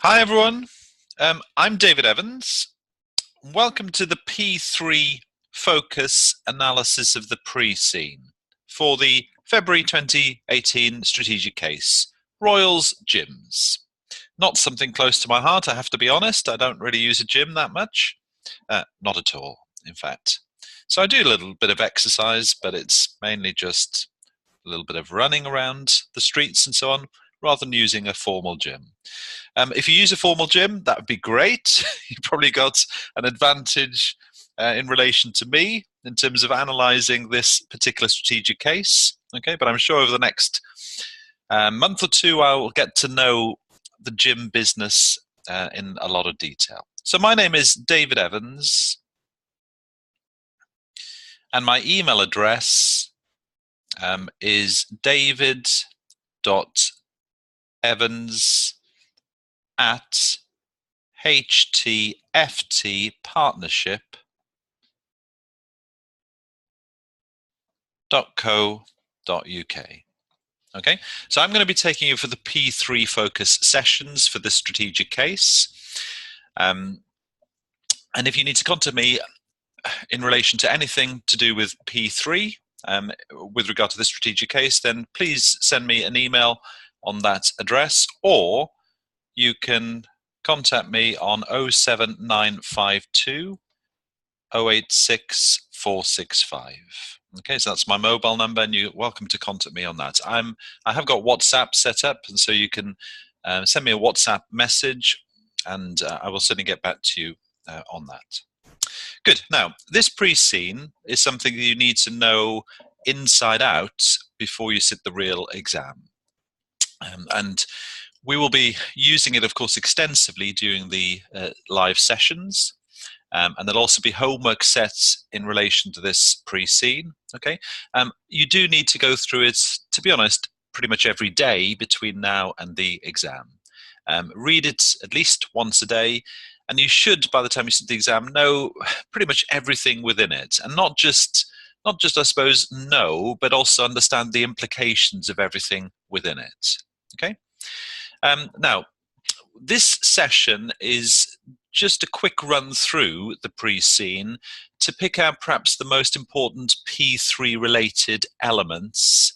Hi everyone, I'm David Evans. Welcome to the P3 Focus Analysis of the Pre-Scene for the February 2018 strategic case, Royals Gyms. Not something close to my heart, I have to be honest. I don't really use a gym that much. Not at all, in fact. So I do a little bit of exercise, but it's mainly just a little bit of running around the streets and so on, rather than using a formal gym. If you use a formal gym, that would be great. You probably got an advantage in relation to me in terms of analysing this particular strategic case. Okay, but I'm sure over the next month or two, I will get to know the gym business in a lot of detail. So my name is David Evans, and my email address is david.evans@HTFT Partnership.co.uk. Okay, so I'm going to be taking you for the P3 focus sessions for this strategic case. And if you need to contact me in relation to anything to do with P3, with regard to this strategic case, then please send me an email on that address, or you can contact me on 07952 086 465. Okay, so that's my mobile number, and you're welcome to contact me on that. I have got WhatsApp set up, and so you can send me a WhatsApp message, and I will certainly get back to you on that. Good. Now, this pre-scene is something that you need to know inside out before you sit the real exam. And we will be using it, of course, extensively during the live sessions. And there'll also be homework sets in relation to this pre-scene. Okay, you do need to go through it, to be honest, pretty much every day between now and the exam. Read it at least once a day, and you should, by the time you sit the exam, know pretty much everything within it, and not just I suppose know, but also understand the implications of everything within it. Okay. Now, this session is just a quick run through the pre-scene to pick out perhaps the most important P3 related elements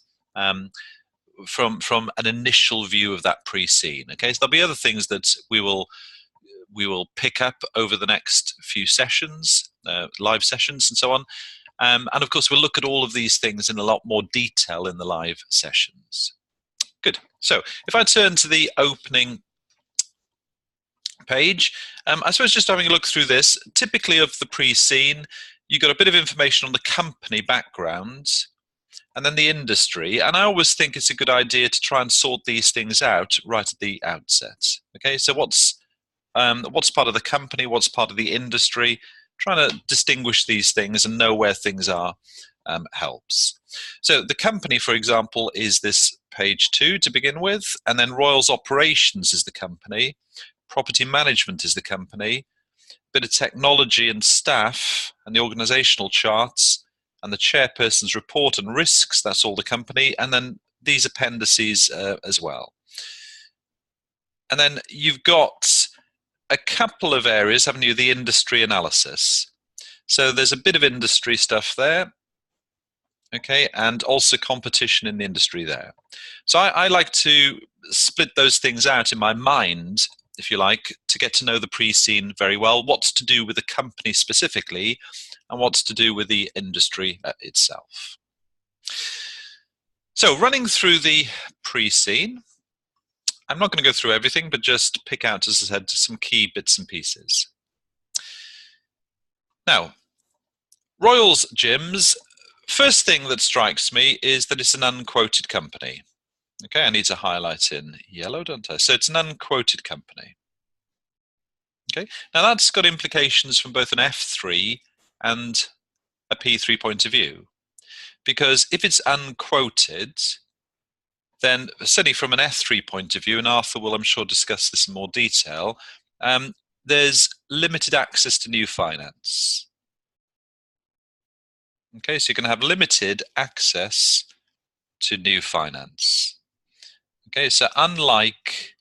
from an initial view of that pre-scene. Okay, so there'll be other things that we will pick up over the next few sessions, live sessions and so on. And of course, we'll look at all of these things in a lot more detail in the live sessions. Good. So if I turn to the opening page, I suppose just having a look through this, typically of the pre-scene, you got a bit of information on the company background and then the industry. And I always think it's a good idea to try and sort these things out right at the outset. Okay, so what's part of the company, what's part of the industry, trying to distinguish these things and know where things are helps. So the company, for example, is this page 2 to begin with, and then Royals Operations is the company, Property Management is the company, bit of technology and staff and the organizational charts and the chairperson's report and risks, that's all the company, and then these appendices as well. And then you've got a couple of areas, haven't you? The industry analysis. So there's a bit of industry stuff there, okay, and also competition in the industry there. So I like to split those things out in my mind, if you like, to get to know the pre-scene very well, what's to do with the company specifically, and what's to do with the industry itself. So running through the pre-scene, I'm not going to go through everything, but just pick out, as I said, some key bits and pieces. Now, Royals Gyms, first thing that strikes me is that it's an unquoted company. Okay, I need to highlight in yellow, don't I? So it's an unquoted company. Okay, now that's got implications from both an F3 and a P3 point of view. Because if it's unquoted, then certainly from an F3 point of view, and Arthur will, I'm sure, discuss this in more detail, there's limited access to new finance. Okay, so you're going to have limited access to new finance. Okay, so unlike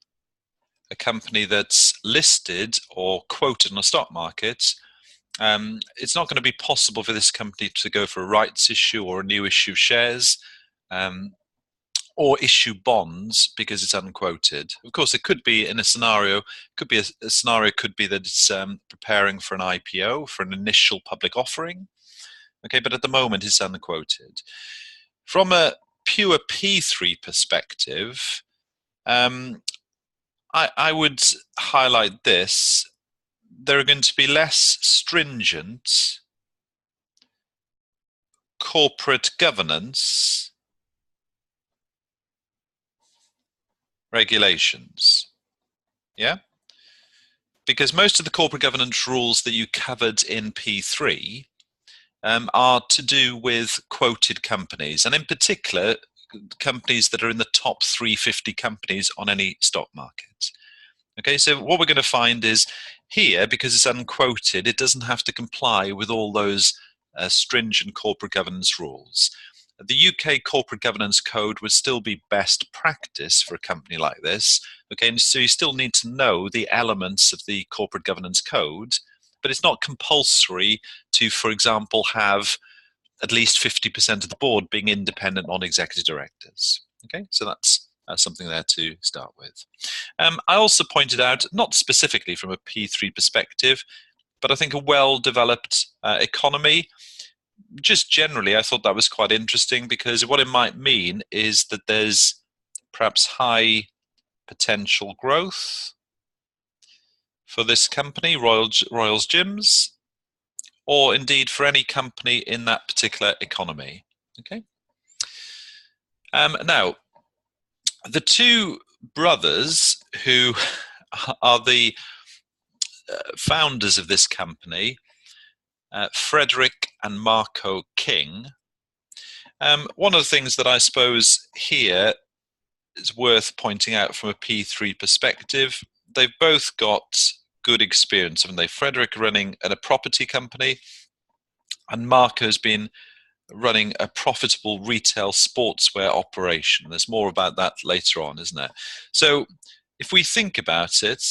a company that's listed or quoted on the stock market, it's not going to be possible for this company to go for a rights issue or a new issue of shares, or issue bonds because it's unquoted. Of course, it could be in a scenario, could be a scenario could be that it's preparing for an IPO, for an initial public offering. Okay, but at the moment it's unquoted. From a pure P3 perspective, I would highlight this. There are going to be less stringent corporate governance regulations. Yeah? Because most of the corporate governance rules that you covered in P3 are to do with quoted companies, and in particular, companies that are in the top 350 companies on any stock market. Okay, so what we're going to find is here, because it's unquoted, it doesn't have to comply with all those stringent corporate governance rules. The UK Corporate Governance Code would still be best practice for a company like this. Okay, and so you still need to know the elements of the Corporate Governance Code, but it's not compulsory to, for example, have at least 50% of the board being independent non-executive directors. Okay, so that's something there to start with. I also pointed out, not specifically from a P3 perspective, but I think a well-developed economy. Just generally, I thought that was quite interesting, because what it might mean is that there's perhaps high potential growth for this company, Royals Gyms, or indeed for any company in that particular economy. Okay. Now, the two brothers who are the founders of this company, Frederick and Marco King, one of the things that I suppose here is worth pointing out from a P3 perspective, they've both got good experience. I mean, Frederick running a property company, and Marco's been running a profitable retail sportswear operation. There's more about that later on, isn't there? So if we think about it,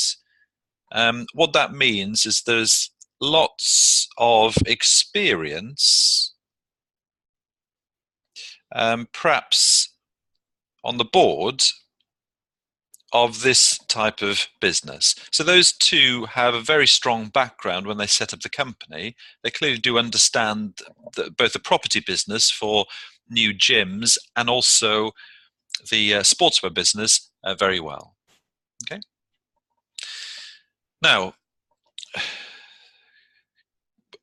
what that means is there's lots of experience, perhaps on the board of this type of business. So those two have a very strong background when they set up the company. They clearly do understand both the property business for new gyms and also the sportswear business very well. Okay. Now,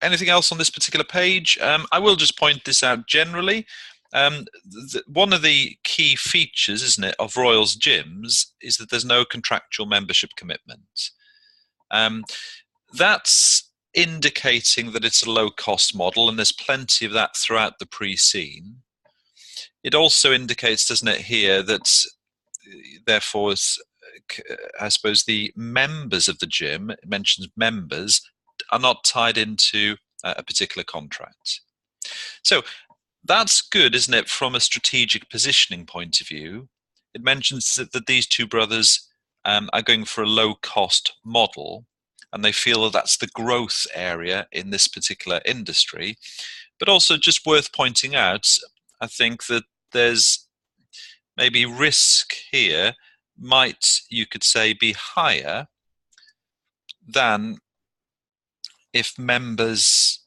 anything else on this particular page? I will just point this out generally. One of the key features, isn't it, of Royals Gyms is that there's no contractual membership commitment. That's indicating that it's a low-cost model, and there's plenty of that throughout the pre-scene. It also indicates, doesn't it, here, that therefore, I suppose the members of the gym, it mentions members, are not tied into a particular contract. So that's good, isn't it, from a strategic positioning point of view. It mentions that these two brothers are going for a low-cost model, and they feel that that's the growth area in this particular industry. But also just worth pointing out, I think that there's maybe risk here might, you could say, be higher than if members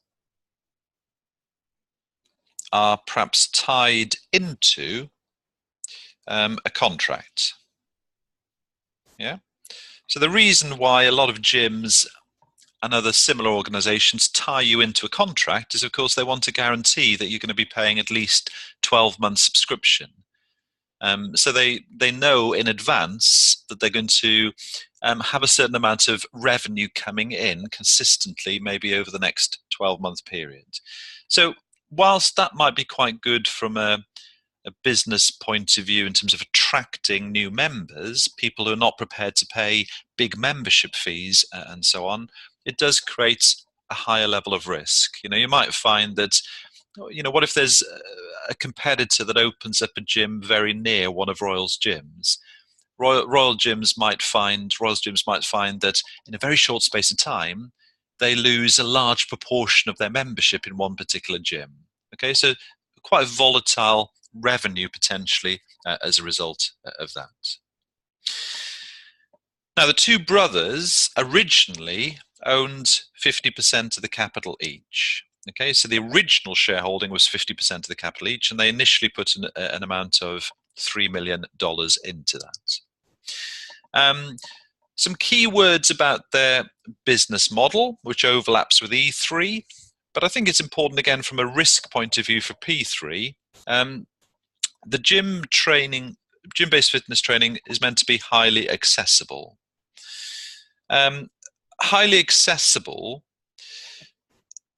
are perhaps tied into a contract. Yeah. So the reason why a lot of gyms and other similar organizations tie you into a contract is, of course, they want to guarantee that you're going to be paying at least 12 months subscription. So they know in advance that they're going to have a certain amount of revenue coming in consistently, maybe over the next 12-month period. So whilst that might be quite good from a business point of view in terms of attracting new members, people who are not prepared to pay big membership fees and so on, it does create a higher level of risk. You know, you might find that, you know, what if there's a competitor that opens up a gym very near one of Royals Gyms? Royal Gyms might find that in a very short space of time, they lose a large proportion of their membership in one particular gym. Okay, so quite a volatile revenue potentially as a result of that. Now, the two brothers originally owned 50% of the capital each. Okay, so the original shareholding was 50% of the capital each, and they initially put an amount of $3 million into that. Some key words about their business model, which overlaps with E3, but I think it's important again from a risk point of view for P3. The gym-based fitness training is meant to be highly accessible. Highly accessible,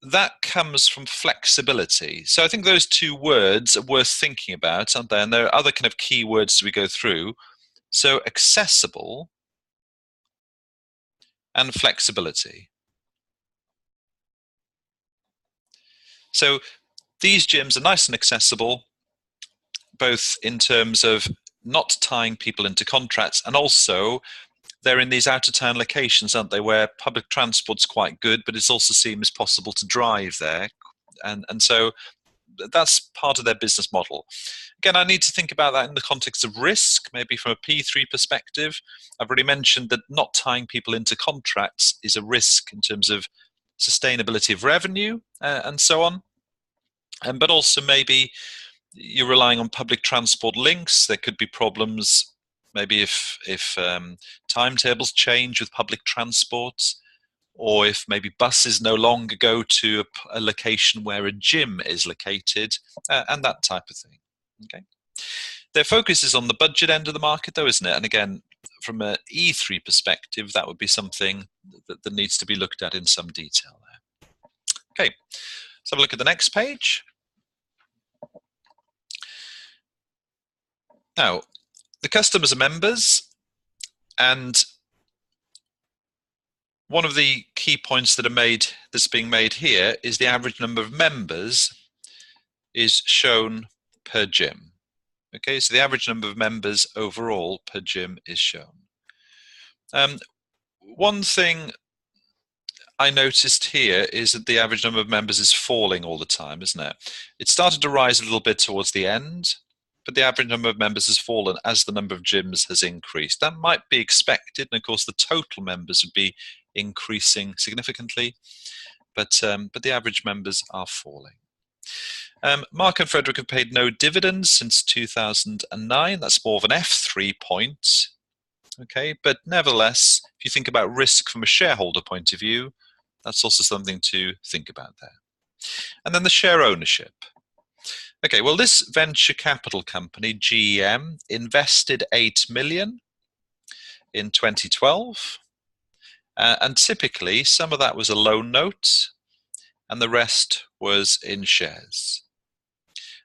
that comes from flexibility. So I think those two words are worth thinking about, aren't they? And there are other kind of key words as we go through. So accessible and flexibility. So these gyms are nice and accessible, both in terms of not tying people into contracts, and also they're in these out-of-town locations, aren't they, where public transport's quite good, but it also seems possible to drive there. And so that's part of their business model. Again, I need to think about that in the context of risk, maybe from a P3 perspective. I've already mentioned that not tying people into contracts is a risk in terms of sustainability of revenue and so on. But also maybe you're relying on public transport links. There could be problems maybe if timetables change with public transport, or if maybe buses no longer go to a location where a gym is located, and that type of thing. Okay. Their focus is on the budget end of the market, though, isn't it? And again, from an E3 perspective, that would be something that needs to be looked at in some detail there. Okay, let's have a look at the next page. Now, the customers are members, and one of the key points that's being made here is the average number of members is shown per gym. Okay, so the average number of members overall per gym is shown. One thing I noticed here is that the average number of members is falling all the time, isn't it? It started to rise a little bit towards the end, but the average number of members has fallen as the number of gyms has increased. That might be expected, and of course the total members would be increasing significantly, but the average members are falling. Mark and Frederick have paid no dividends since 2009. That's more of an F3 point. Okay, but nevertheless, if you think about risk from a shareholder point of view, that's also something to think about there. And then the share ownership. Okay, well, this venture capital company, GEM, invested $8 million in 2012. And typically, some of that was a loan note, and the rest was in shares.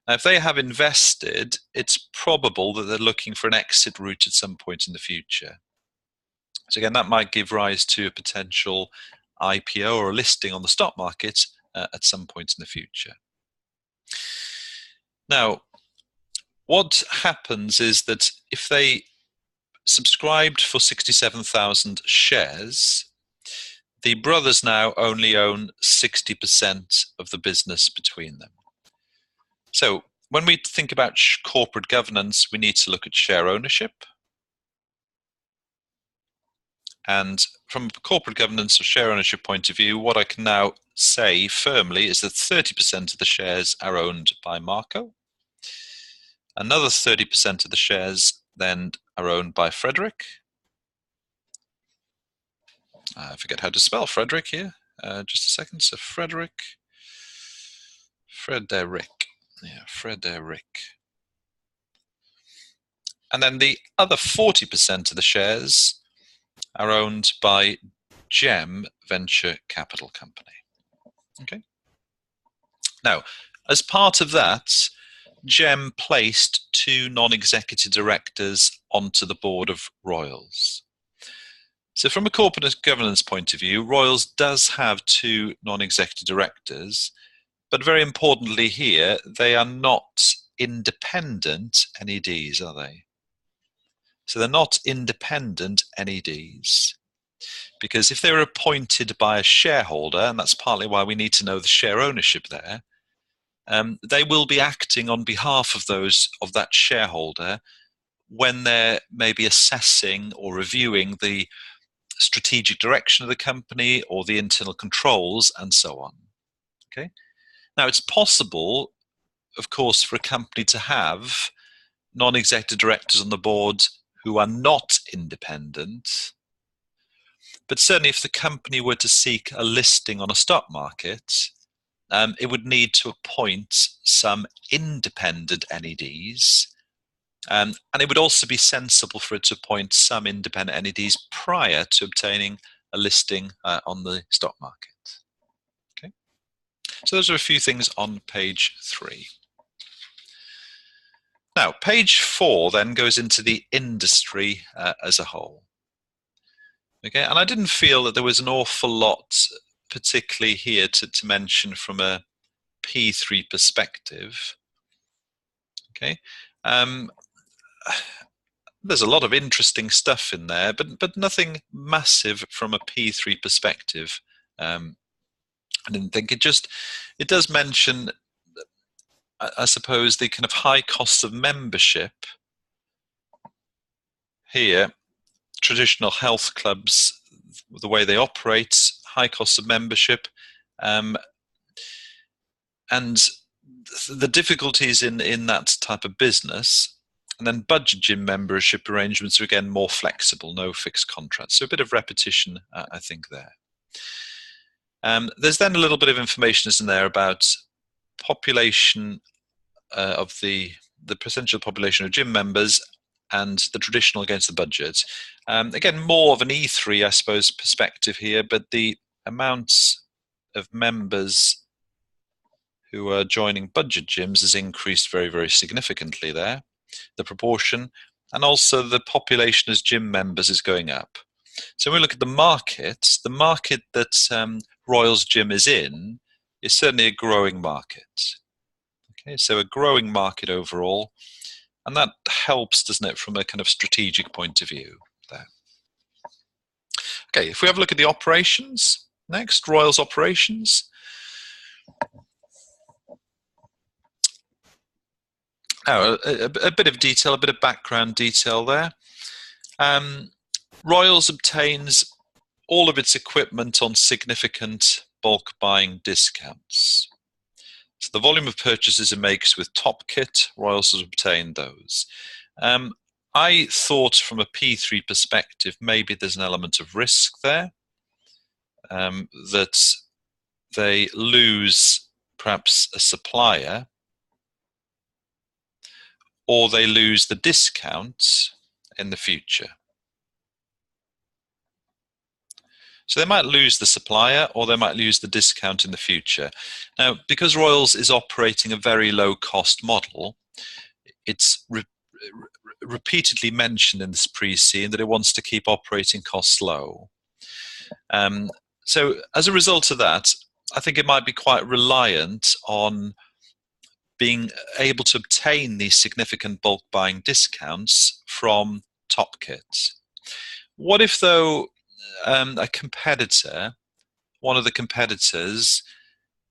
Now, if they have invested, it's probable that they're looking for an exit route at some point in the future. So again, that might give rise to a potential IPO or a listing on the stock market at some point in the future. Now, what happens is that if they subscribed for 67,000 shares, the brothers now only own 60% of the business between them. So when we think about corporate governance, we need to look at share ownership. And from a corporate governance or share ownership point of view, what I can now say firmly is that 30% of the shares are owned by Marco. Another 30% of the shares then are owned by Frederick. I forget how to spell Frederick here. Just a second. So Frederick. Yeah, Frederick. And then the other 40% of the shares are owned by GEM Venture Capital Company. Okay. Now, as part of that, GEM placed 2 non-executive directors onto the board of Royals. So from a corporate governance point of view, Royals does have 2 non-executive directors, but very importantly here, they are not independent NEDs, are they? So they're not independent NEDs. Because if they were appointed by a shareholder, and that's partly why we need to know the share ownership there, they will be acting on behalf of that shareholder when they're maybe assessing or reviewing the strategic direction of the company or the internal controls and so on. Okay. Now it's possible, of course, for a company to have non-executive directors on the board who are not independent. But certainly if the company were to seek a listing on a stock market, it would need to appoint some independent NEDs. And it would also be sensible for it to appoint some independent NEDs prior to obtaining a listing on the stock market. Okay. So those are a few things on page 3. Now, page 4 then goes into the industry as a whole. Okay, and I didn't feel that there was an awful lot, particularly here, to mention from a P3 perspective. Okay, there's a lot of interesting stuff in there, but nothing massive from a P3 perspective. I didn't think it does mention, I suppose, the kind of high cost of membership here. Traditional health clubs, the way they operate, high cost of membership, and the difficulties in that type of business. And then budget gym membership arrangements are again more flexible, no fixed contracts. So a bit of repetition, I think, there. There's then a little bit of information in there about population of the percentage of the population of gym members and the traditional against the budget. Again, more of an E3, I suppose, perspective here, but the amounts of members who are joining budget gyms has increased very, very significantly there, the proportion, and also the population as gym members is going up. So when we look at the market that Royals Gym is in is certainly a growing market. Okay, so a growing market overall. And that helps, doesn't it, from a kind of strategic point of view there. Okay, if we have a look at the operations next, Royals operations. Now, a bit of detail, a bit of background detail there. Royals obtains all of its equipment on significant bulk buying discounts. So the volume of purchases it makes with Top Kit, Royals has obtained those. I thought from a P3 perspective, maybe there's an element of risk there, that they lose perhaps a supplier, or they lose the discount in the future. So they might lose the supplier or they might lose the discount in the future. Now, because Royals is operating a very low cost model, it's repeatedly mentioned in this pre-scene that it wants to keep operating costs low. So as a result of that, I think it might be quite reliant on being able to obtain these significant bulk buying discounts from Top Kit. What if, though, a competitor, one of the competitors,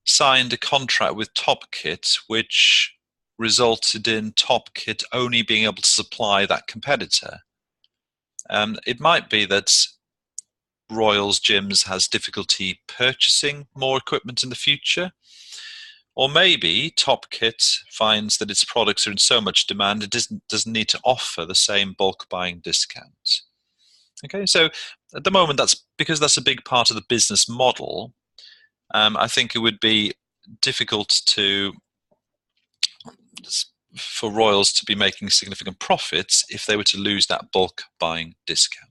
signed a contract with Top Kit which resulted in Top Kit only being able to supply that competitor? It might be that Royals Gyms has difficulty purchasing more equipment in the future, or maybe Top Kit finds that its products are in so much demand it doesn't need to offer the same bulk buying discount. Okay, so at the moment, because that's a big part of the business model. I think it would be difficult for Royals to be making significant profits if they were to lose that bulk buying discount.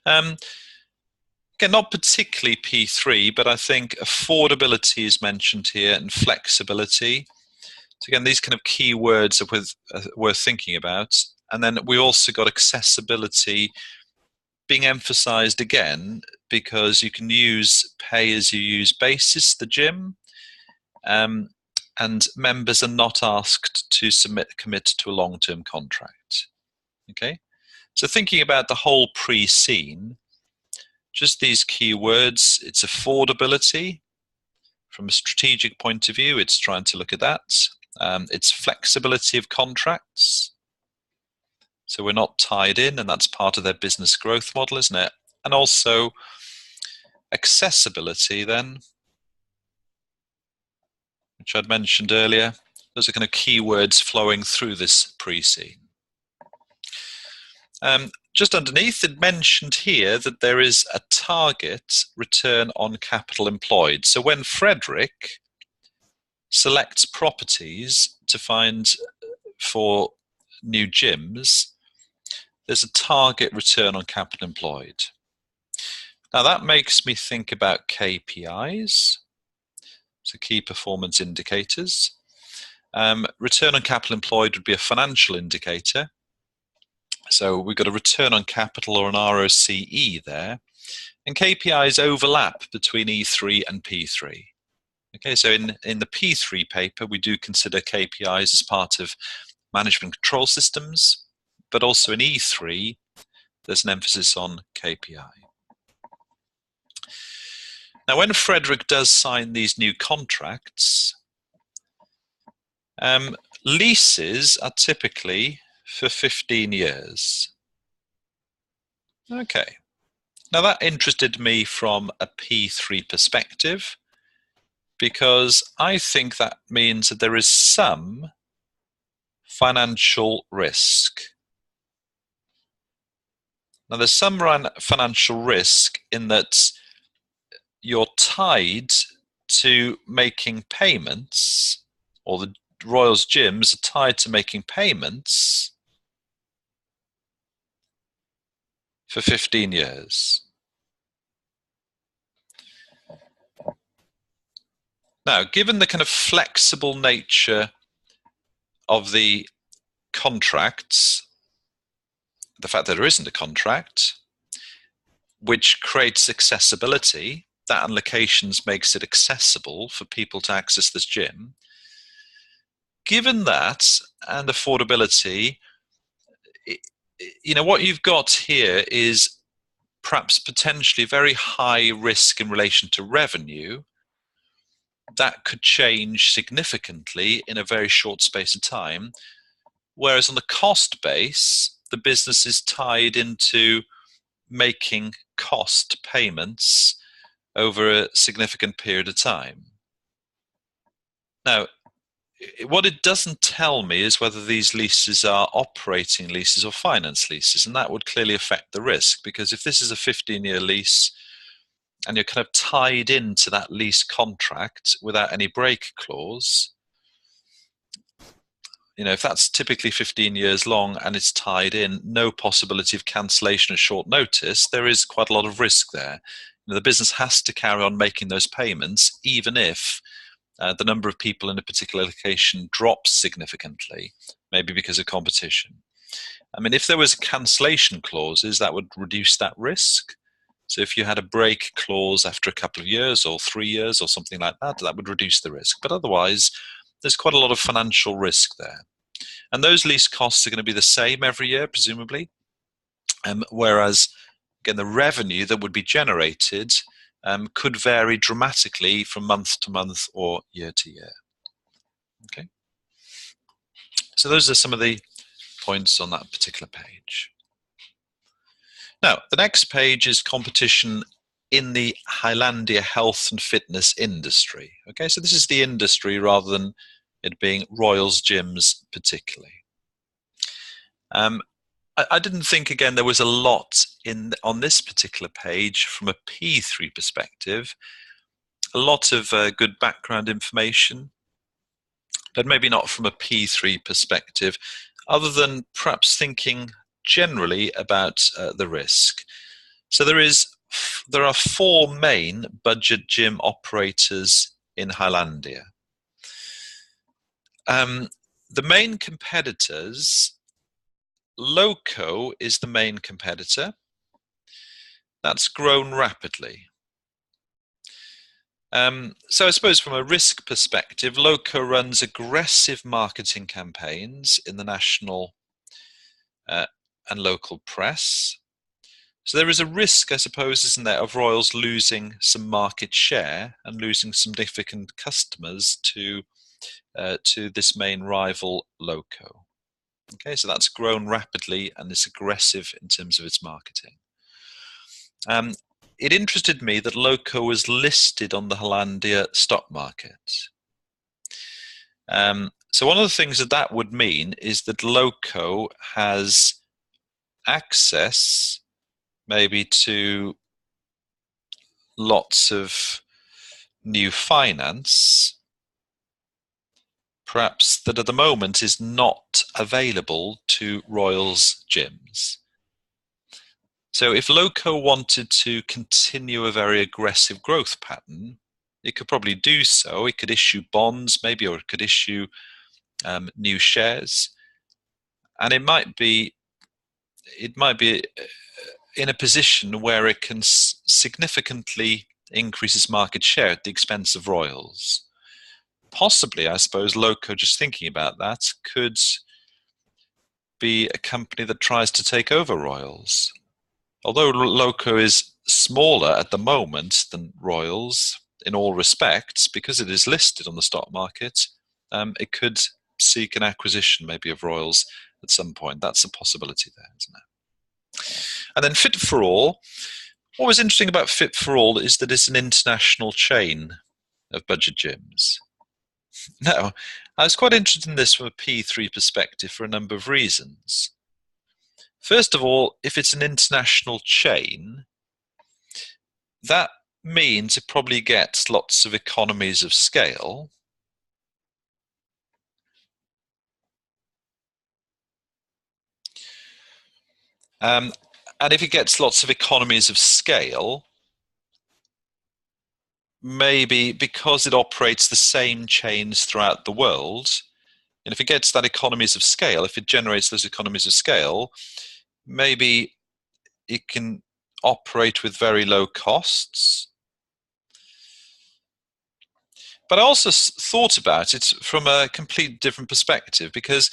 Again, not particularly P3, but I think affordability is mentioned here and flexibility. So again, these kind of key words are worth thinking about. And then we also got accessibility being emphasized again, because you can use pay-as-you-use basis, the gym, and members are not asked to commit to a long-term contract. Okay, so thinking about the whole pre-scene, just these key words, it's affordability. From a strategic point of view, it's trying to look at that. It's flexibility of contracts. So we're not tied in, and that's part of their business growth model, isn't it? And also accessibility then, which I'd mentioned earlier. Those are kind of keywords flowing through this pre-scene. Just underneath, it mentioned here that there is a target return on capital employed. So when Frederick selects properties to find for new gyms, there's a target return on capital employed. Now that makes me think about KPIs, so key performance indicators. Return on capital employed would be a financial indicator. So we've got a return on capital or an ROCE there. And KPIs overlap between E3 and P3. Okay, so in the P3 paper, we do consider KPIs as part of management control systems, but also in E3, there's an emphasis on KPI. Now, when Frederick does sign these new contracts, leases are typically for 15 years. Okay, now that interested me from a P3 perspective, because I think that means that there is some financial risk. Now there's some financial risk in that you're tied to making payments, or the Royals gyms are tied to making payments for 15 years. Now, given the kind of flexible nature of the contracts, the fact that there isn't a contract, which creates accessibility, that and locations makes it accessible for people to access this gym. Given that and affordability, you know, what you've got here is perhaps potentially very high risk in relation to revenue that could change significantly in a very short space of time. Whereas on the cost base, the business is tied into making cost payments over a significant period of time. Now, what it doesn't tell me is whether these leases are operating leases or finance leases, and that would clearly affect the risk, because if this is a 15-year lease and you're kind of tied into that lease contract without any break clause, you know, if that's typically 15 years long and it's tied in, no possibility of cancellation at short notice, there is quite a lot of risk there. You know, the business has to carry on making those payments, even if the number of people in a particular location drops significantly, maybe because of competition. I mean, if there was cancellation clauses, that would reduce that risk. So if you had a break clause after a couple of years or 3 years or something like that, that would reduce the risk. But otherwise, there's quite a lot of financial risk there. And those lease costs are going to be the same every year, presumably. Whereas, again, the revenue that would be generated could vary dramatically from month to month or year to year. Okay. So those are some of the points on that particular page. Now, the next page is competition in the Highlandia health and fitness industry. Okay, so this is the industry rather than it being Royals gyms particularly. I didn't think, again, there was a lot on this particular page from a P3 perspective. A lot of good background information, but maybe not from a P3 perspective, other than perhaps thinking generally about the risk. So there are 4 main budget gym operators in Highlandia. The main competitors, Loco is the main competitor. That's grown rapidly. So I suppose from a risk perspective, Loco runs aggressive marketing campaigns in the national and local press. So there is a risk, I suppose, isn't there, of Royals losing some market share and losing some significant customers to this main rival Loco. Okay, so that's grown rapidly and is aggressive in terms of its marketing. It interested me that Loco was listed on the Hollandia stock market. So one of the things that would mean is that Loco has access maybe to lots of new finance, perhaps that at the moment is not available to Royals gyms. So if Loco wanted to continue a very aggressive growth pattern, it could probably do so. It could issue bonds maybe, or it could issue new shares. And it might be in a position where it can significantly increase its market share at the expense of Royals. Possibly, I suppose, Loco, just thinking about that, could be a company that tries to take over Royals. Although Loco is smaller at the moment than Royals in all respects, because it is listed on the stock market, it could seek an acquisition maybe of Royals at some point. That's a possibility there, isn't it? And then Fit for All. What was interesting about Fit for All is that it's an international chain of budget gyms. Now, I was quite interested in this from a P3 perspective for a number of reasons. First of all, if it's an international chain, that means it probably gets lots of economies of scale. And if it gets lots of economies of scale, maybe because it operates the same chains throughout the world, and if it gets that economies of scale, if it generates those economies of scale, maybe it can operate with very low costs. But I also thought about it from a completely different perspective, because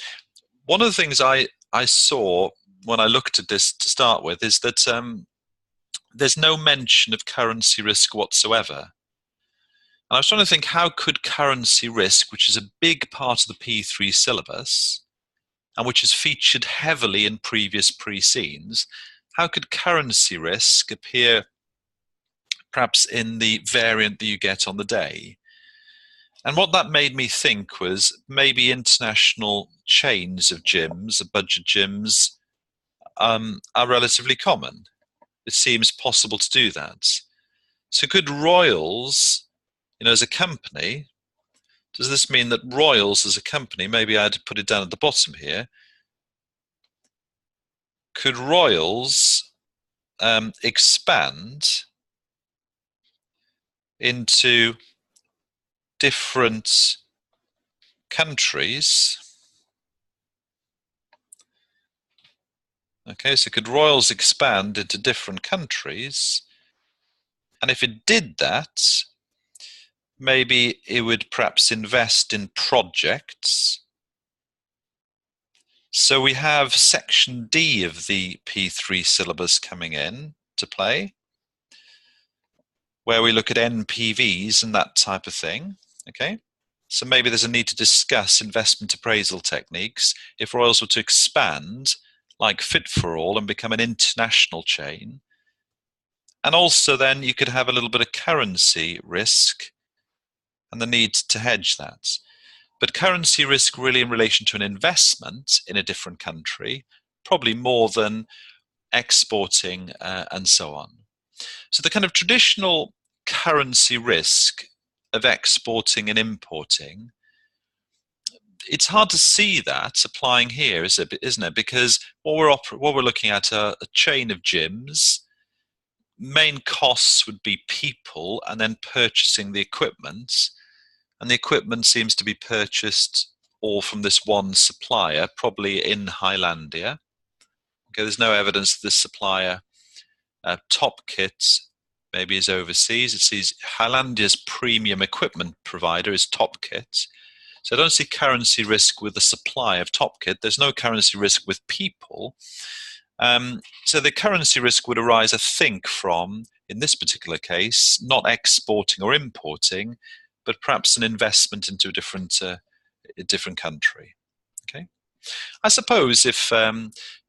one of the things I saw when I looked at this to start with is that there's no mention of currency risk whatsoever. And I was trying to think, how could currency risk, which is a big part of the P3 syllabus and which is featured heavily in previous pre-scenes, how could currency risk appear perhaps in the variant that you get on the day? And what that made me think was maybe international chains of gyms, of budget gyms, are relatively common. It seems possible to do that. So could Royals, as a company, does this mean that Royals as a company, maybe I had to put it down at the bottom here, could Royals expand into different countries? Okay, so could Royals expand into different countries? And if it did that, maybe it would perhaps invest in projects. So we have section D of the P3 syllabus coming in to play, where we look at NPVs and that type of thing. Okay, so maybe there's a need to discuss investment appraisal techniques if Royals were to expand like Fit for All and become an international chain. And also then you could have a little bit of currency risk and the need to hedge that. But currency risk really in relation to an investment in a different country, probably more than exporting and so on. So the kind of traditional currency risk of exporting and importing, it's hard to see that applying here, isn't it? Because what we're looking at are a chain of gyms. Main costs would be people and then purchasing the equipment. And the equipment seems to be purchased all from this one supplier, probably in Highlandia. Okay, there's no evidence that this supplier, Top Kit, maybe is overseas. It sees Highlandia's premium equipment provider is Top Kit. So I don't see currency risk with the supply of Top Kit. There's no currency risk with people. So the currency risk would arise, I think, from, in this particular case, not exporting or importing, but perhaps an investment into a different country. Okay, I suppose if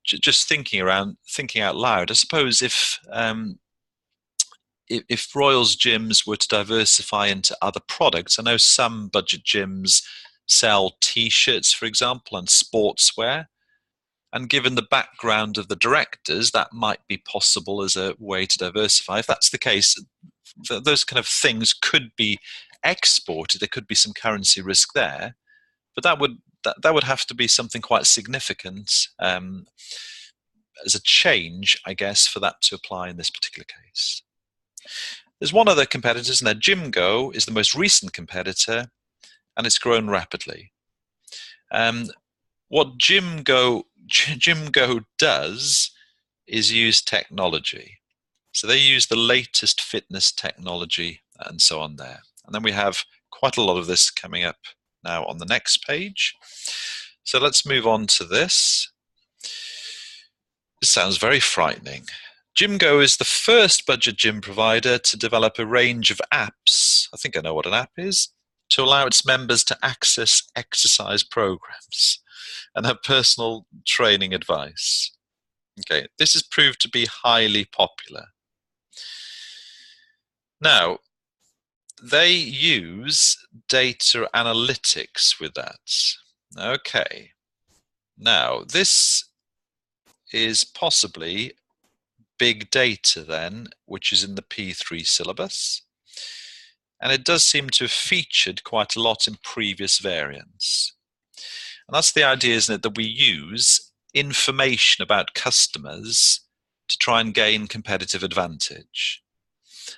just thinking out loud, I suppose if Royals gyms were to diversify into other products, I know some budget gyms sell T-shirts, for example, and sportswear. And given the background of the directors, that might be possible as a way to diversify. If that's the case, those kind of things could be exported. There could be some currency risk there, but that would have to be something quite significant as a change, I guess, for that to apply in this particular case. There's one other competitor, and that Jimgo is the most recent competitor, and it's grown rapidly. What Jimgo does is use technology. So they use the latest fitness technology and so on there. And then we have quite a lot of this coming up now on the next page. So let's move on to this. This sounds very frightening. Jimgo is the first budget gym provider to develop a range of apps, I think I know what an app is, to allow its members to access exercise programs and have personal training advice. Okay, this has proved to be highly popular. Now, they use data analytics with that. Okay, now this is possibly big data then, which is in the P3 syllabus. And it does seem to have featured quite a lot in previous variants. And that's the idea, isn't it, that we use information about customers to try and gain competitive advantage.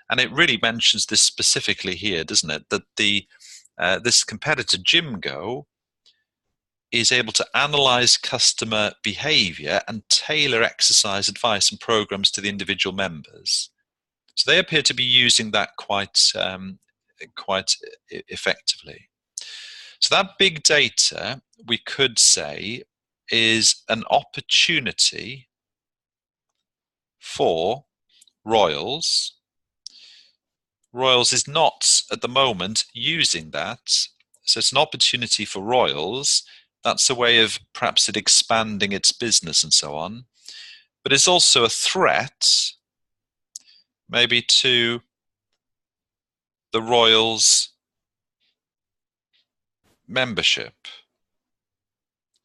And it really mentions this specifically here, doesn't it, that this competitor, Jimgo, is able to analyze customer behavior and tailor exercise advice and programs to the individual members. So they appear to be using that quite effectively. So that big data, we could say, is an opportunity for Royals. Royals is not at the moment using that. So it's an opportunity for Royals. That's a way of perhaps it expanding its business and so on. But it's also a threat maybe to the Royals membership.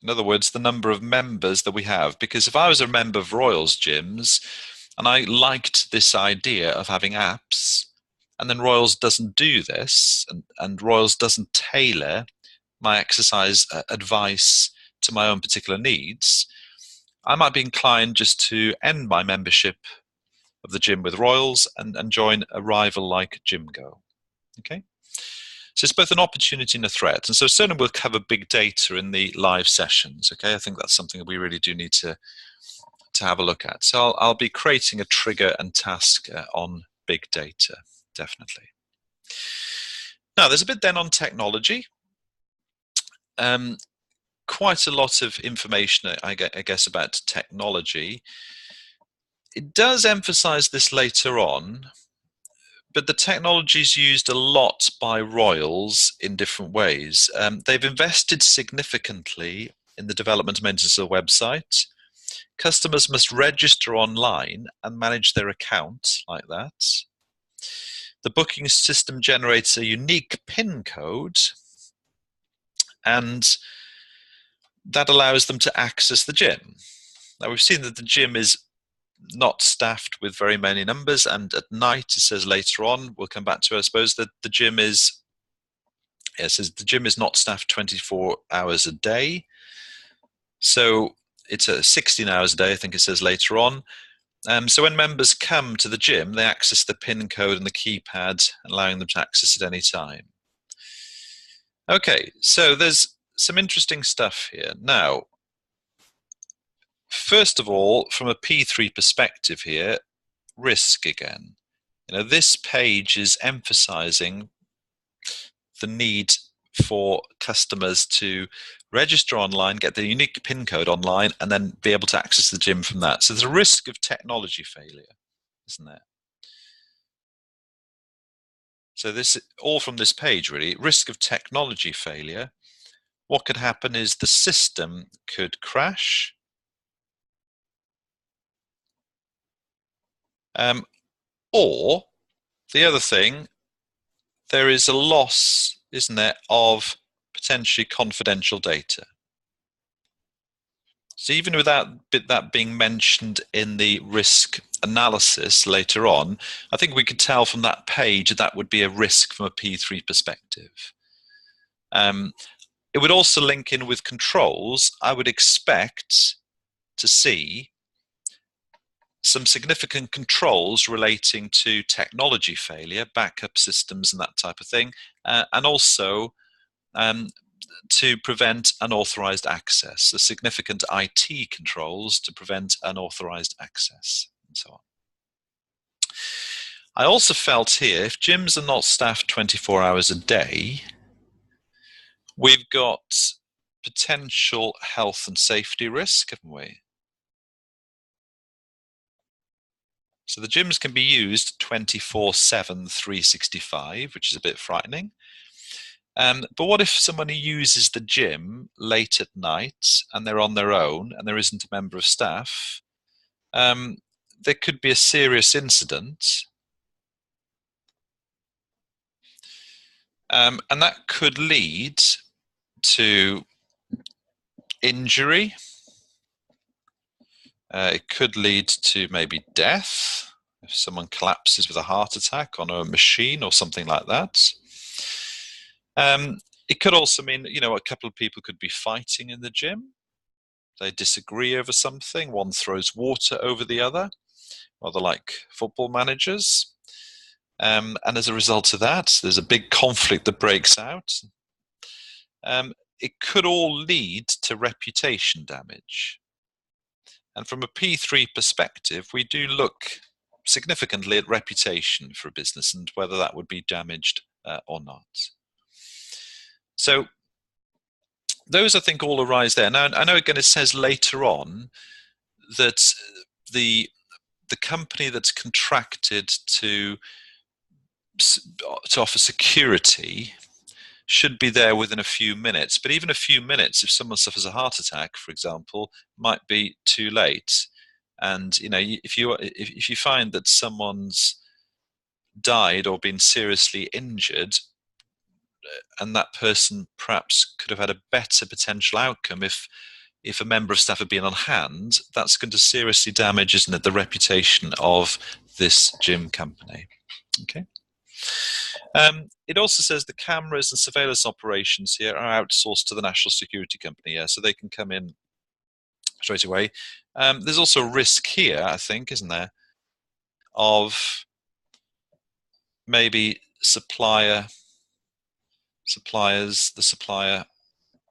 In other words, the number of members that we have. Because if I was a member of Royals gyms and I liked this idea of having apps, and then Royals doesn't do this, and Royals doesn't tailor my exercise advice to my own particular needs, I might be inclined just to end my membership of the gym with Royals and join a rival like Jimgo. Okay? So it's both an opportunity and a threat. And so certainly we'll cover big data in the live sessions. Okay, I think that's something that we really do need to have a look at. So I'll be creating a trigger and task on big data, definitely. Now there's a bit then on technology. Quite a lot of information, I guess, about technology. It does emphasize this later on, but the technology is used a lot by Royals in different ways. They've invested significantly in the development and maintenance of the website. Customers must register online and manage their account like that. The booking system generates a unique PIN code, and that allows them to access the gym. Now we've seen that the gym is not staffed with very many numbers, and at night, it says later on, we'll come back to, I suppose, that the gym is, it says the gym is not staffed 24 hours a day. So it's 16 hours a day, I think it says later on. So when members come to the gym, they access the PIN code and the keypad, allowing them to access at any time. Okay, so there's some interesting stuff here. Now, first of all, from a P3 perspective here, risk again. This page is emphasizing the need for customers to register online, get the unique PIN code online, and then be able to access the gym from that. So there's a risk of technology failure, isn't there? So this all from this page, really. Risk of technology failure. What could happen is the system could crash. Or the other thing, there is a loss, isn't there, of potentially confidential data. So even without that being mentioned in the risk analysis later on, I think we could tell from that page that would be a risk from a P3 perspective. It would also link in with controls. I would expect to see some significant controls relating to technology failure, backup systems and that type of thing, and also to prevent unauthorized access, the significant IT controls to prevent unauthorized access, and so on. I also felt here, if gyms are not staffed 24 hours a day, we've got potential health and safety risk, haven't we? So the gyms can be used 24/7, 365, which is a bit frightening. But what if somebody uses the gym late at night and they're on their own and there isn't a member of staff? There could be a serious incident, and that could lead to injury. It could lead to maybe death if someone collapses with a heart attack on a machine or something like that. It could also mean, a couple of people could be fighting in the gym. They disagree over something. One throws water over the other, rather like football managers. And as a result of that, there's a big conflict that breaks out. It could all lead to reputation damage. And from a P3 perspective, we do look significantly at reputation for a business and whether that would be damaged or not. So those, I think, all arise there. Now, I know, again, it says later on that the company that's contracted to offer security should be there within a few minutes. But even a few minutes, if someone suffers a heart attack, for example, might be too late. And if you find that someone's died or been seriously injured, and that person perhaps could have had a better potential outcome if a member of staff had been on hand, that's going to seriously damage, isn't it, the reputation of this gym company. Okay. It also says the cameras and surveillance operations here are outsourced to the national security company, so they can come in straight away. There's also a risk here, I think, isn't there, of maybe the supplier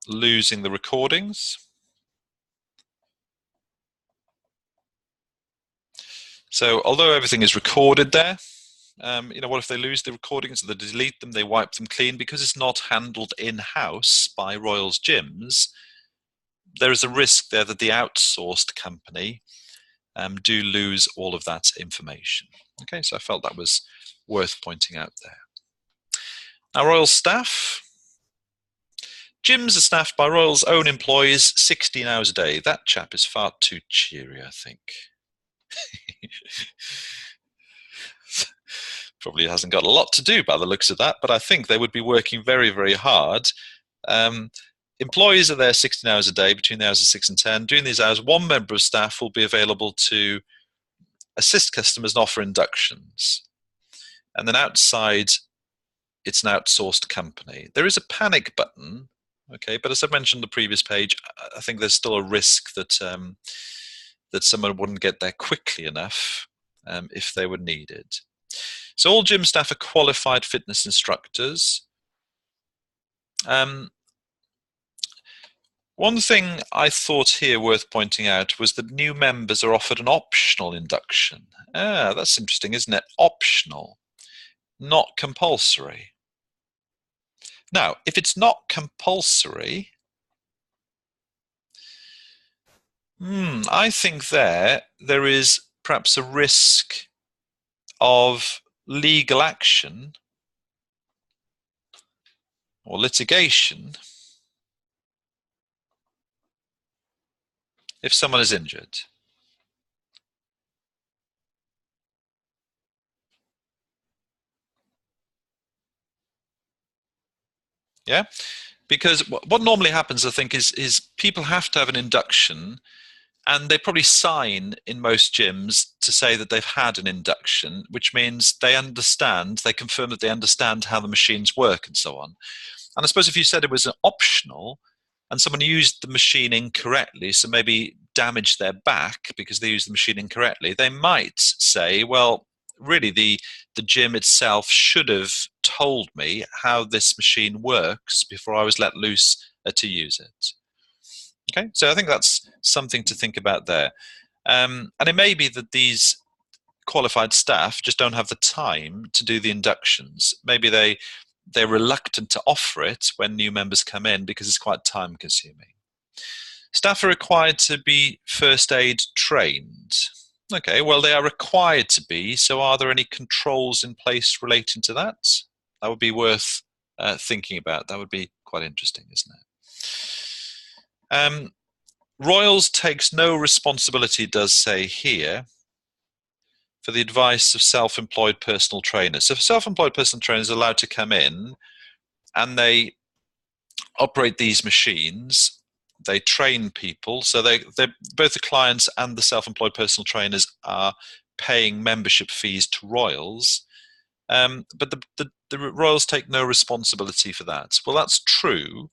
losing the recordings. So although everything is recorded there, what if they lose the recordings, they delete them, they wipe them clean? Because it's not handled in-house by Royal's gyms, there is a risk there that the outsourced company do lose all of that information. Okay, so I felt that was worth pointing out there. Now, Royal staff. Gyms are staffed by Royal's own employees 16 hours a day. That chap is far too cheery, I think. Probably hasn't got a lot to do by the looks of that, but I think they would be working very, very hard. Employees are there 16 hours a day between the hours of 6 and 10. During these hours, one member of staff will be available to assist customers and offer inductions. And then outside, it's an outsourced company. There is a panic button, okay, but as I mentioned on the previous page, I think there's still a risk that that someone wouldn't get there quickly enough if they were needed. So all gym staff are qualified fitness instructors. One thing I thought here worth pointing out was that new members are offered an optional induction. That's interesting, isn't it? Optional, not compulsory. Now, if it's not compulsory, I think there is perhaps a risk of legal action or litigation if someone is injured. Yeah, because what normally happens, I think, is people have to have an induction, and they probably sign in most gyms to say that they've had an induction, which means they understand, they confirm that they understand how the machines work and so on. And I suppose if you said it was an optional and someone used the machine incorrectly, so maybe damaged their back because they used the machine incorrectly, they might say, well, really the gym itself should have told me how this machine works before I was let loose to use it. Okay, so I think that's something to think about there. And it may be that these qualified staff just don't have the time to do the inductions. Maybe they're reluctant to offer it when new members come in because it's quite time consuming. Staff are required to be first aid trained. Okay, well, they are required to be. So, are there any controls in place relating to that? That would be worth thinking about. That would be quite interesting, isn't it? Royals takes no responsibility, does say here, for the advice of self-employed personal trainers. So, self-employed personal trainers are allowed to come in and they operate these machines. They train people, so they both the clients and the self-employed personal trainers are paying membership fees to Royals, but the Royals take no responsibility for that. Well, that's true.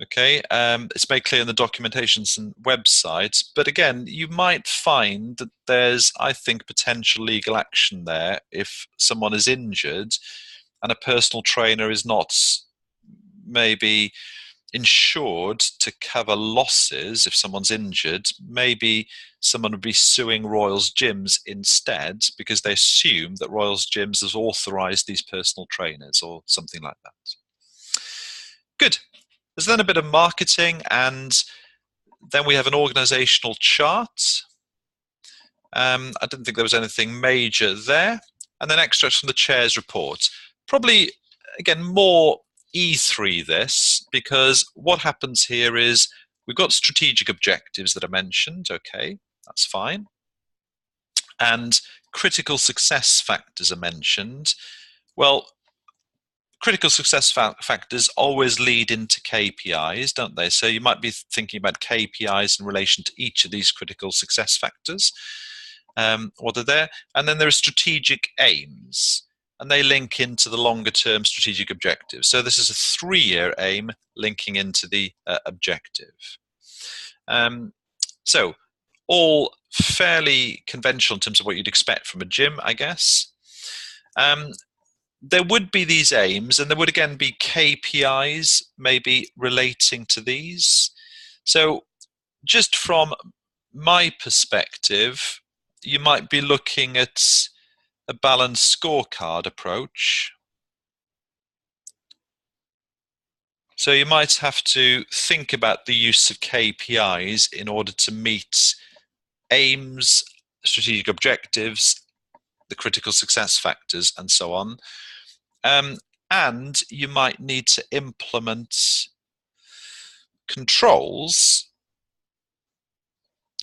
Okay, it's made clear in the documentations and websites, but again, you might find that there's, I think, potential legal action there if someone is injured and a personal trainer is not maybe insured to cover losses if someone's injured. Maybe someone would be suing Royals Gyms instead because they assume that Royals Gyms has authorized these personal trainers or something like that. Good. There's then a bit of marketing, and then we have an organizational chart. I didn't think there was anything major there. And then extracts from the chair's report. Probably, again, more E3 this, because what happens here is we've got strategic objectives that are mentioned. Okay, that's fine. And critical success factors are mentioned. Well, critical success factors always lead into KPIs, don't they? So you might be thinking about KPIs in relation to each of these critical success factors. What are there? And then there are strategic aims, and they link into the longer term strategic objectives. So this is a 3-year aim linking into the objective. So all fairly conventional in terms of what you'd expect from a gym, I guess. There would be these aims, and there would again be KPIs maybe relating to these. So just from my perspective, you might be looking at a balanced scorecard approach. So you might have to think about the use of KPIs in order to meet aims, strategic objectives, the critical success factors, and so on. And you might need to implement controls.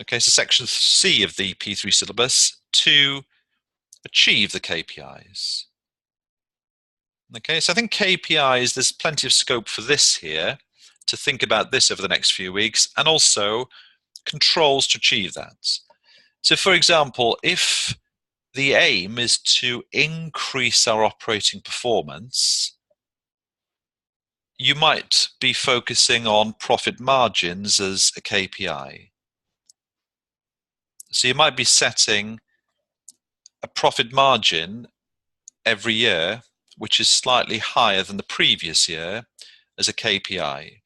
Okay, so section C of the P3 syllabus to achieve the KPIs. Okay, so I think KPIs, there's plenty of scope for this here, to think about this over the next few weeks, and also controls to achieve that. So for example, if the aim is to increase our operating performance, you might be focusing on profit margins as a KPI. So you might be setting a profit margin every year, which is slightly higher than the previous year, as a KPI.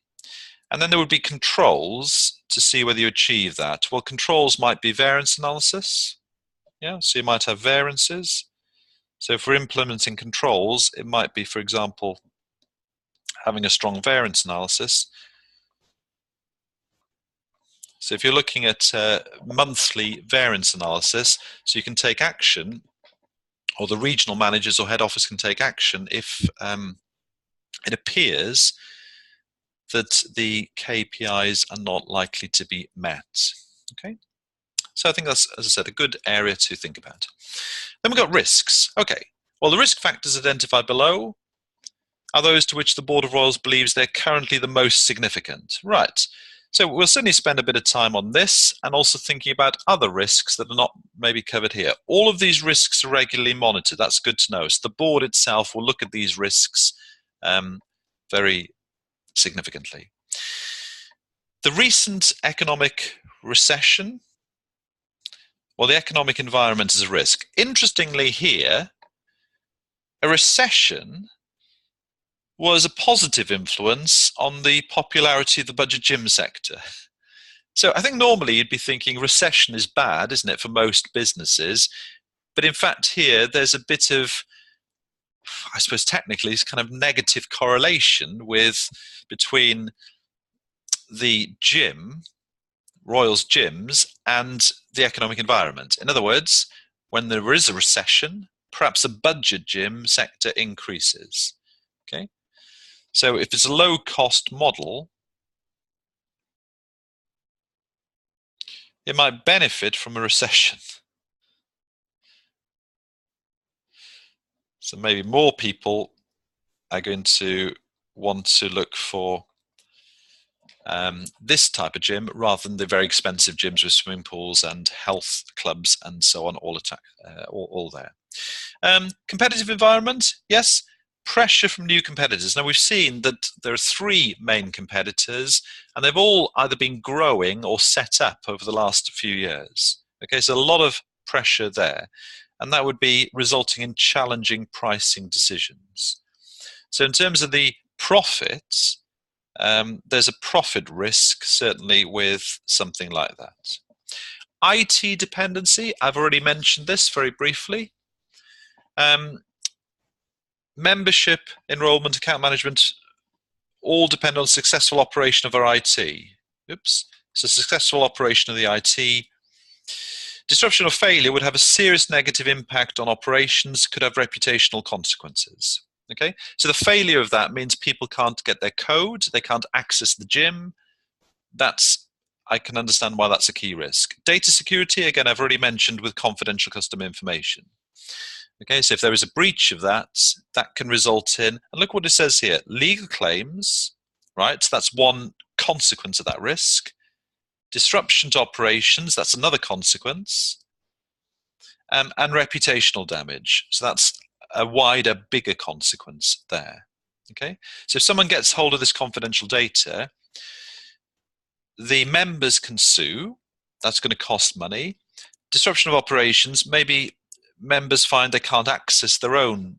And then there would be controls to see whether you achieve that. Well, controls might be variance analysis. Yeah, so you might have variances. So if we're implementing controls, it might be, for example, having a strong variance analysis. So if you're looking at monthly variance analysis, so you can take action, or the regional managers or head office can take action if it appears that the KPIs are not likely to be met. Okay, so I think that's, as I said, a good area to think about. Then we've got risks. Okay, well, the risk factors identified below are those to which the Board of Royals believes they're currently the most significant. Right. So we'll certainly spend a bit of time on this and also thinking about other risks that are not maybe covered here. All of these risks are regularly monitored. That's good to know. So the board itself will look at these risks very significantly. The recent economic recession, well, the economic environment is a risk. Interestingly here, a recession was a positive influence on the popularity of the budget gym sector. So I think normally you'd be thinking recession is bad, isn't it, for most businesses? But in fact here there's a bit of, I suppose technically, it's kind of negative correlation between the gym, Royals gyms, and the economic environment. In other words, when there is a recession, perhaps a budget gym sector increases. Okay, so if it's a low-cost model, it might benefit from a recession. So maybe more people are going to want to look for this type of gym rather than the very expensive gyms with swimming pools and health clubs and so on, all there. Competitive environment, yes. Pressure from new competitors. Now we've seen that there are three main competitors and they've all either been growing or set up over the last few years. Okay, so a lot of pressure there, and that would be resulting in challenging pricing decisions. So in terms of the profits, there's a profit risk certainly with something like that. IT dependency, I've already mentioned this very briefly. Membership, enrollment, account management, all depend on successful operation of our IT. Oops. So successful operation of the IT. Disruption or failure would have a serious negative impact on operations, could have reputational consequences. Okay, so the failure of that means people can't get their code, they can't access the gym. I can understand why that's a key risk. Data security, again, I've already mentioned with confidential customer information. Okay, so if there is a breach of that, that can result in, and look what it says here, legal claims, right? So that's one consequence of that risk. Disruption to operations, that's another consequence. And reputational damage, so that's a wider, bigger consequence there. Okay, so if someone gets hold of this confidential data, the members can sue. That's going to cost money. Disruption of operations, maybe members find they can't access their own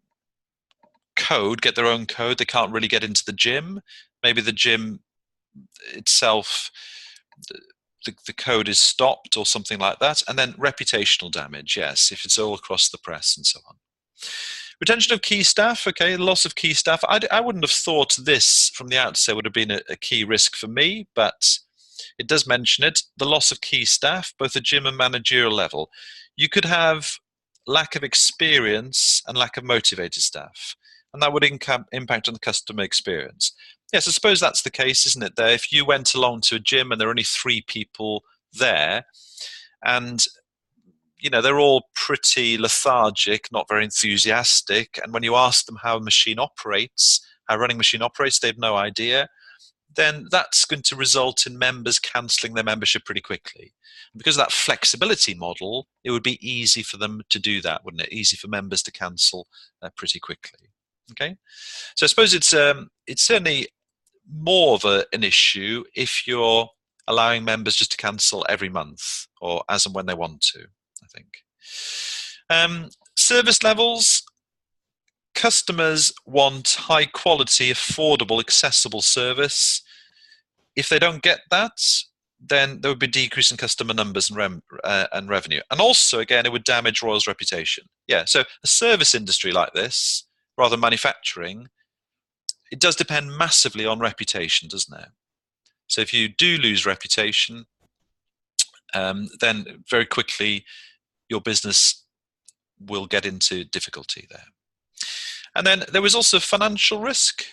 code, get their own code. They can't really get into the gym. Maybe the gym itself, the code is stopped or something like that. And then reputational damage, yes, if it's all across the press and so on. Retention of key staff, okay, loss of key staff. I wouldn't have thought this from the outset would have been a key risk for me, but it does mention it. The loss of key staff, both at gym and managerial level. You could have lack of experience and lack of motivated staff, and that would impact on the customer experience. Yes, I suppose that's the case, isn't it? There, if you went along to a gym and there are only 3 people there, and they're all pretty lethargic, not very enthusiastic, and when you ask them how a machine operates, how a running machine operates, they have no idea, then that's going to result in members cancelling their membership pretty quickly. And because of that flexibility model, it would be easy for them to do that, wouldn't it? Easy for members to cancel pretty quickly. Okay, so I suppose it's certainly more of an issue if you're allowing members just to cancel every month or as and when they want to, I think. Service levels. Customers want high quality, affordable, accessible service. If they don't get that, then there would be a decrease in customer numbers and revenue. And also, again, it would damage Royal's reputation. Yeah, so a service industry like this, rather than manufacturing, it does depend massively on reputation, doesn't it? So if you do lose reputation, then very quickly your business will get into difficulty there. And then there was also financial risk,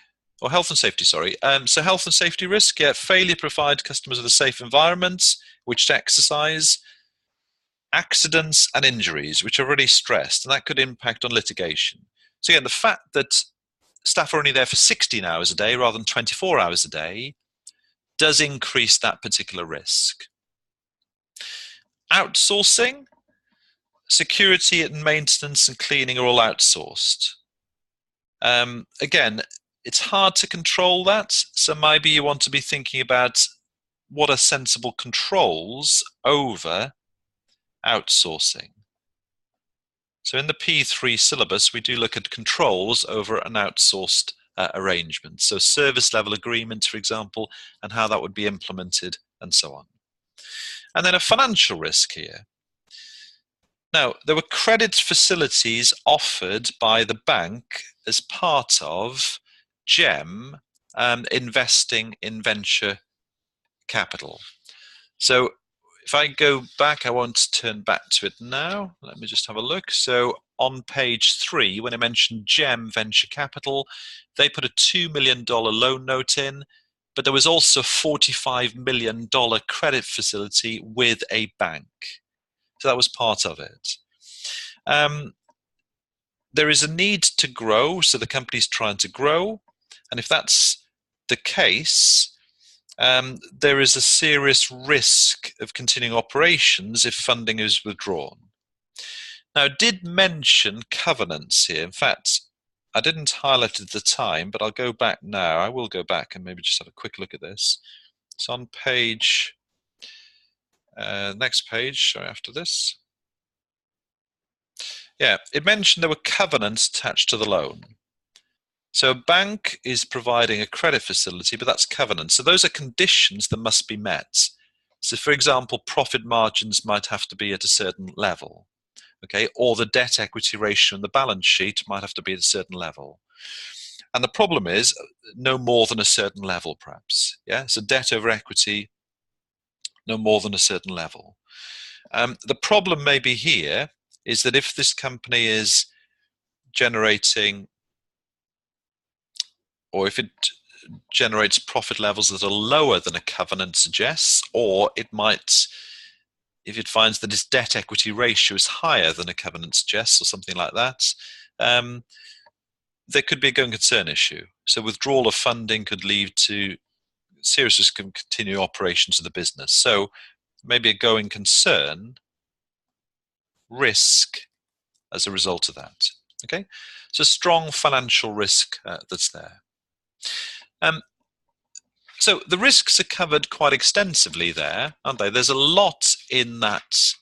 or health and safety, sorry. So health and safety risk, failure to provide customers with a safe environment which to exercise, accidents and injuries, which are really stressed, and that could impact on litigation. So again, the fact that staff are only there for 16 hours a day rather than 24 hours a day does increase that particular risk. Outsourcing, security and maintenance and cleaning are all outsourced. Again, it's hard to control that, so maybe you want to be thinking about what are sensible controls over outsourcing. So in the P3 syllabus, we do look at controls over an outsourced arrangement. So service level agreements, for example, and how that would be implemented and so on. And then a financial risk here. Now, there were credit facilities offered by the bank as part of GEM investing in venture capital. So if I go back, I won't turn back to it now. Let me just have a look. So on page 3, when I mentioned GEM Venture Capital, they put a $2 million loan note in, but there was also a $45 million credit facility with a bank. So that was part of it. There is a need to grow, so the company's trying to grow. And if that's the case, there is a serious risk of continuing operations if funding is withdrawn. Now, I did mention covenants here. In fact, I didn't highlight it at the time, but I'll go back now. I will go back and maybe just have a quick look at this. It's on page, next page, sorry, after this. Yeah, it mentioned there were covenants attached to the loan. So a bank is providing a credit facility, but that's covenants. So those are conditions that must be met. So for example, profit margins might have to be at a certain level, okay? Or the debt equity ratio in the balance sheet might have to be at a certain level. And the problem is no more than a certain level, perhaps, yeah? So debt over equity, no more than a certain level. The problem maybe here is that if this company is generating, or if it generates profit levels that are lower than a covenant suggests, or it might, if it finds that its debt equity ratio is higher than a covenant suggests, or something like that, there could be a going concern issue. So withdrawal of funding could lead to serious risk of continuing operations of the business. So maybe a going concern risk as a result of that. Okay, so strong financial risk that's there. So the risks are covered quite extensively there, aren't they? There's a lot in that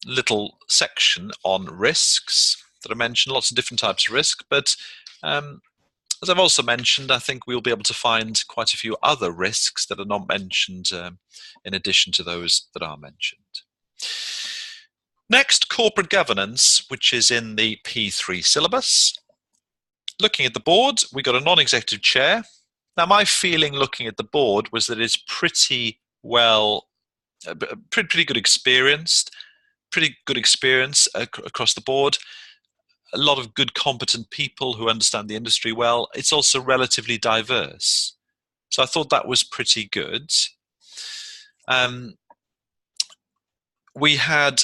little section on risks that I mentioned, lots of different types of risk, but as I've also mentioned, I think we'll be able to find quite a few other risks that are not mentioned in addition to those that are mentioned. Next, corporate governance, which is in the P3 syllabus. Looking at the board, we got a non-executive chair. Now, my feeling looking at the board was that it's pretty well, pretty good experience across the board. A lot of good, competent people who understand the industry well. It's also relatively diverse. So I thought that was pretty good. We had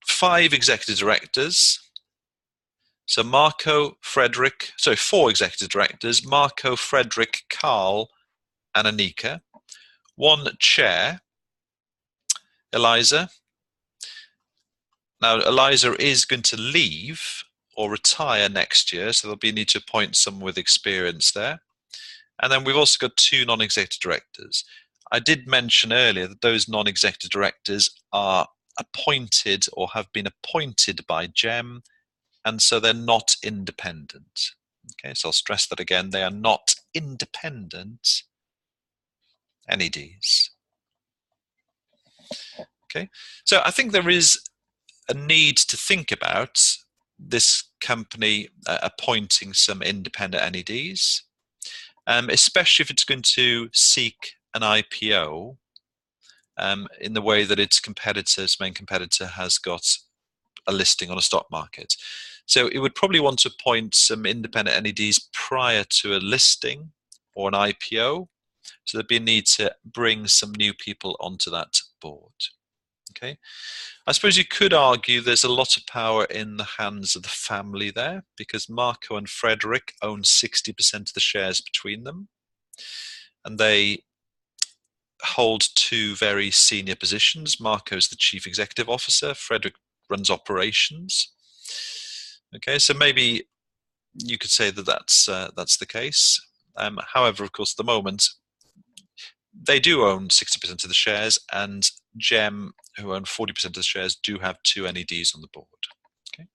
5 executive directors. So four executive directors, Marco, Frederick, Carl, and Anika. 1 chair, Eliza. Now, Eliza is going to leave or retire next year, so there'll be a need to appoint someone with experience there. And then we've also got 2 non-executive directors. I did mention earlier that those non-executive directors are appointed or have been appointed by GEM, and so they're not independent. Okay, so I'll stress that again, they are not independent NEDs. Okay, so I think there is a need to think about this company appointing some independent NEDs, especially if it's going to seek an IPO in the way that its main competitor has got a listing on a stock market. So it would probably want to appoint some independent NEDs prior to a listing or an IPO. So there'd be a need to bring some new people onto that board. Okay. I suppose you could argue there's a lot of power in the hands of the family there, because Marco and Frederick own 60% of the shares between them, and they hold two very senior positions. Marco is the chief executive officer, Frederick runs operations. Okay, so maybe you could say that that's the case. However, of course, at the moment, they do own 60% of the shares, and GEM, who own 40% of the shares, do have two NEDs on the board. Okay,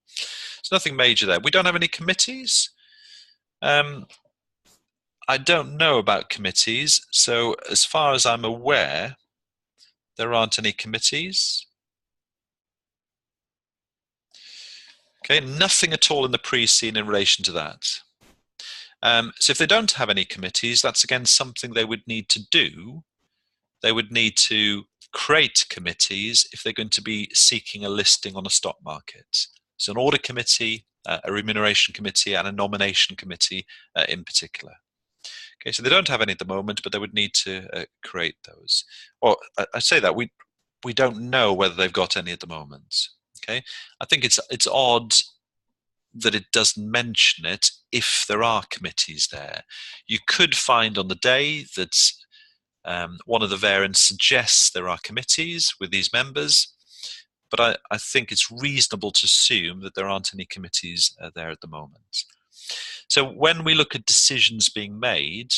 so nothing major there. We don't have any committees. I don't know about committees, so as far as I'm aware, there aren't any committees. Okay, nothing at all in the pre-scene in relation to that. So if they don't have any committees, that's again something they would need to do. They would need to create committees if they're going to be seeking a listing on a stock market. So an audit committee, a remuneration committee, and a nomination committee in particular. Okay, so they don't have any at the moment, but they would need to create those. Well, I say that we don't know whether they've got any at the moment. Okay, I think it's odd that it doesn't mention it if there are committees there. You could find on the day that one of the variants suggests there are committees with these members, but I think it's reasonable to assume that there aren't any committees there at the moment. So when we look at decisions being made,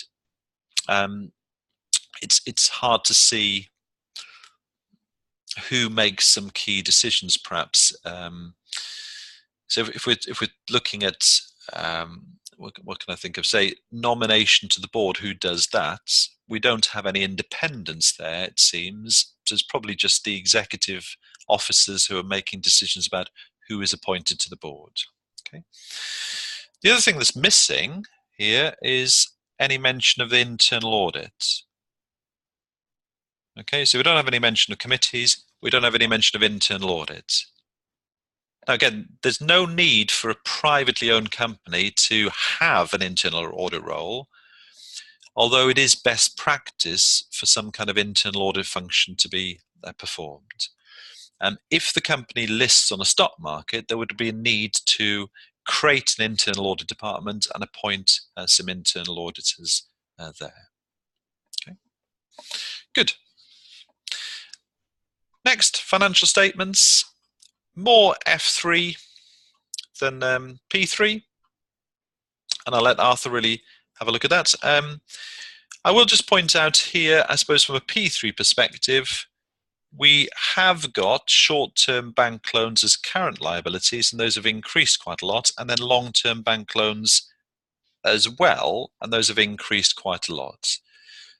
it's hard to see who makes some key decisions, perhaps. So if we're looking at what can I think of? Say nomination to the board. Who does that? We don't have any independence there. It seems so it's probably just the executive officers who are making decisions about who is appointed to the board. Okay. The other thing that's missing here is any mention of the internal audit. Okay, so we don't have any mention of committees. We don't have any mention of internal audit. Now, again, there's no need for a privately owned company to have an internal audit role, although it is best practice for some kind of internal audit function to be performed. If the company lists on a stock market, there would be a need to create an internal audit department and appoint some internal auditors there. Okay, good. Next, financial statements. More F3 than P3, and I'll let Arthur really have a look at that. I will just point out here, I suppose from a P3 perspective, we have got short-term bank loans as current liabilities, and those have increased quite a lot, and then long-term bank loans as well, and those have increased quite a lot.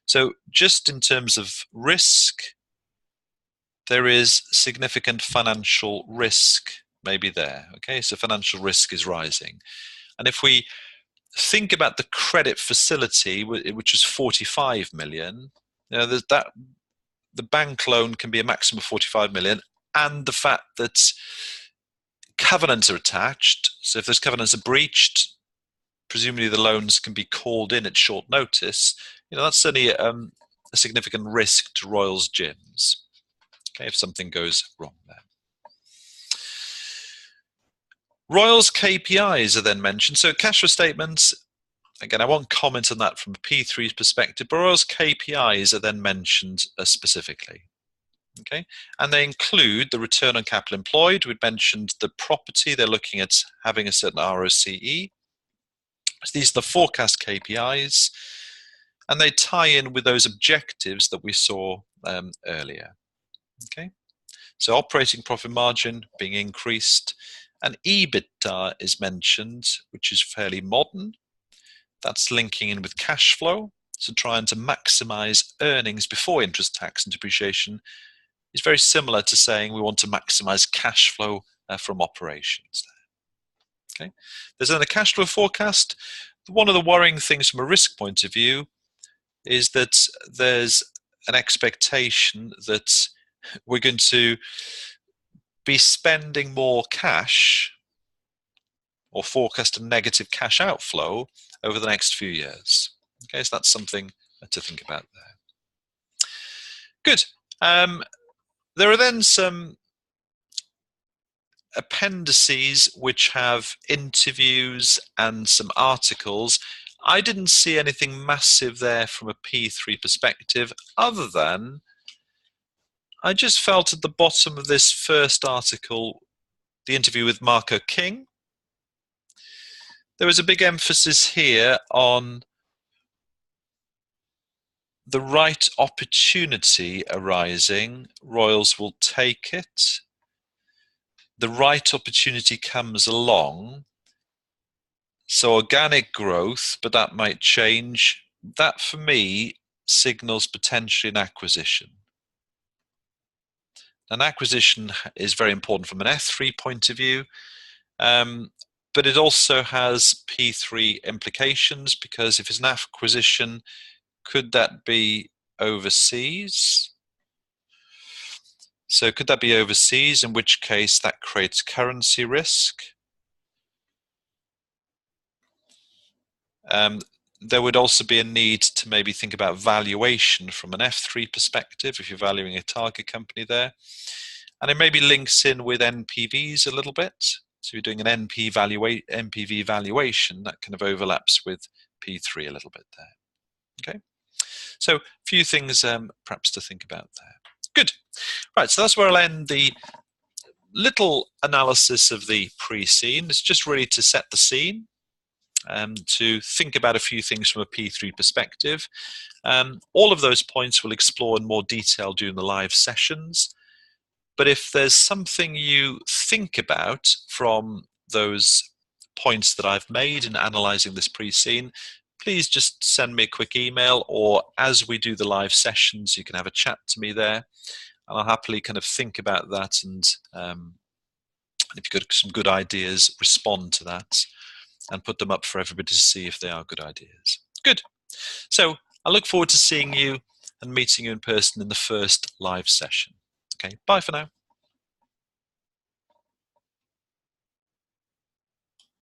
So just in terms of risk, there is significant financial risk maybe there. Okay, so financial risk is rising. And if we think about the credit facility, which is 45 million, you know, that the bank loan can be a maximum of 45 million, and the fact that covenants are attached. So if those covenants are breached, presumably the loans can be called in at short notice. You know, that's certainly a significant risk to Royals gyms. Okay, if something goes wrong there. Royals KPIs are then mentioned. So cash flow statements, again, I won't comment on that from a P3 perspective, but Royals KPIs are then mentioned specifically. Okay, and they include the return on capital employed. We'd mentioned the property, they're looking at having a certain ROCE. So these are the forecast KPIs, and they tie in with those objectives that we saw earlier. Okay, so operating profit margin being increased, and EBITDA is mentioned, which is fairly modern. That's linking in with cash flow, so trying to maximize earnings before interest, tax and depreciation is very similar to saying we want to maximize cash flow from operations. Okay, there's then a cash flow forecast. One of the worrying things from a risk point of view is that there's an expectation that we're going to be spending more cash or forecast a negative cash outflow over the next few years. Okay, so that's something to think about there. Good. There are then some appendices which have interviews and some articles. I didn't see anything massive there from a P3 perspective, other than I just felt at the bottom of this first article, the interview with Marco King, there was a big emphasis here on the right opportunity arising, Royals will take it. The right opportunity comes along. So organic growth, but that might change. That for me signals potentially an acquisition. An acquisition is very important from an F3 point of view, but it also has P3 implications, because if it's an acquisition, could that be overseas? So could that be overseas, in which case that creates currency risk? There would also be a need to maybe think about valuation from an F3 perspective if you're valuing a target company there. And it maybe links in with NPVs a little bit. So you're doing an NPV valuation that kind of overlaps with P3 a little bit there. Okay, so a few things perhaps to think about there. Good. Right, so that's where I'll end the little analysis of the pre-scene. It's just really to set the scene. To think about a few things from a P3 perspective. All of those points we'll explore in more detail during the live sessions. But if there's something you think about from those points that I've made in analysing this pre-scene, please just send me a quick email, or as we do the live sessions, you can have a chat to me there, and I'll happily kind of think about that, and if you've got some good ideas, respond to that and put them up for everybody to see if they are good ideas. Good. So I look forward to seeing you and meeting you in person in the first live session. Okay, bye for now.